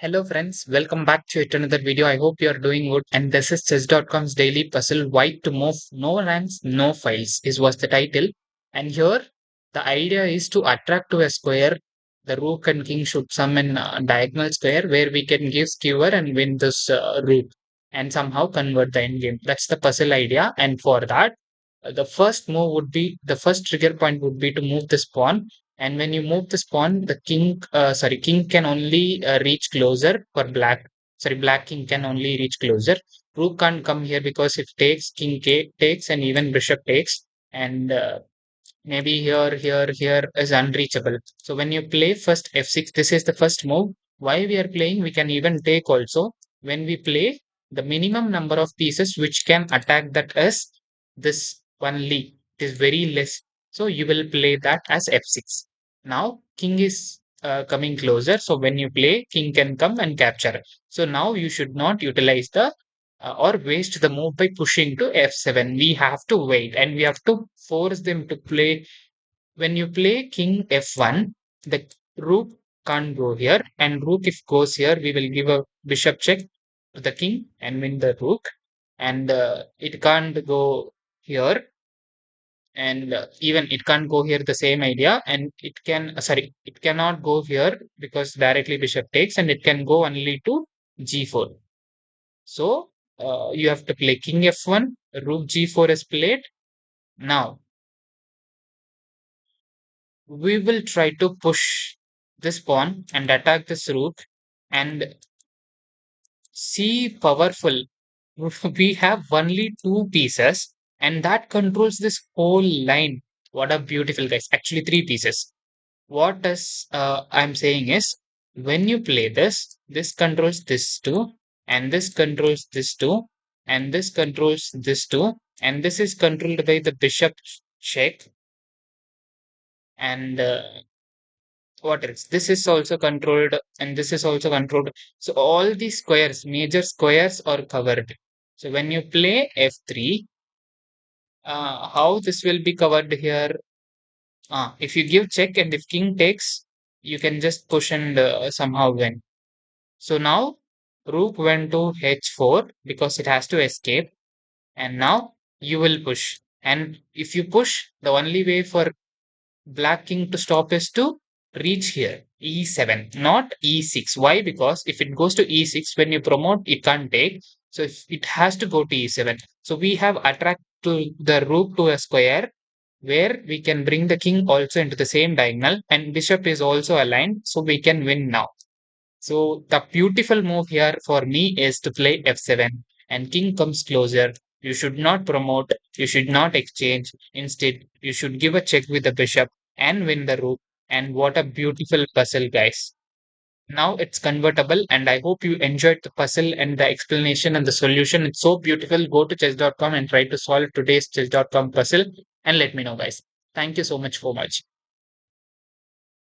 Hello friends, welcome back to yet another video. I hope you are doing good. And this is chess.com's daily puzzle White to move no ranks, no files is was the title. And here the idea is to attract to a square. The rook and king should summon a diagonal square where we can give skewer and win this rook and somehow convert the endgame. That's the puzzle idea. And for that, the first trigger point would be to move this pawn, and when you move this pawn, the king can only reach closer for black. Sorry, black king can only reach closer. Rook can't come here because if takes, takes, and even bishop takes, and maybe here is unreachable. So when you play first f6, this is the first move. Why we are playing? We can even take also. When we play, the minimum number of pieces which can attack that is this only. It is very less. So you will play that as f6. Now king is coming closer. So when you play, king can come and capture. So now you should not utilize the or waste the move by pushing to f7. We have to wait and we have to force them to play. When you play king f1, the rook can't go here, and rook if goes here, we will give a bishop check to the king and win the rook, and it can't go here, and even it can't go here, the same idea, and it cannot go here because directly bishop takes, and it can go only to g4. So you have to play king f1, rook g4 is played. Now we will try to push this pawn and attack this rook and see powerful. We have only two pieces and that controls this whole line. What a beautiful guys. Actually, three pieces. What is I'm saying is when you play this, this controls this two, and this controls this two, and this controls this two, and this is controlled by the bishop check, and what else? This is also controlled, and this is also controlled. So all these squares, major squares, are covered. So when you play f3, how this will be covered here? If you give check and if king takes, you can just push and somehow win. So now rook went to h4 because it has to escape, and now you will push. And if you push, the only way for black king to stop is to reach here e7, not e6. Why? Because if it goes to e6, when you promote, it can't take. So if it has to go to e7. So we have attract to the rook to a square where we can bring the king also into the same diagonal, and bishop is also aligned, so we can win now. So the beautiful move here for me is to play f7, and king comes closer. You should not promote, you should not exchange. Instead, you should give a check with the bishop and win the rook. And what a beautiful puzzle, guys. Now it's convertible, and I hope you enjoyed the puzzle and the explanation and the solution. It's so beautiful. Go to chess.com and try to solve today's chess.com puzzle and let me know, guys. Thank you so much for watching.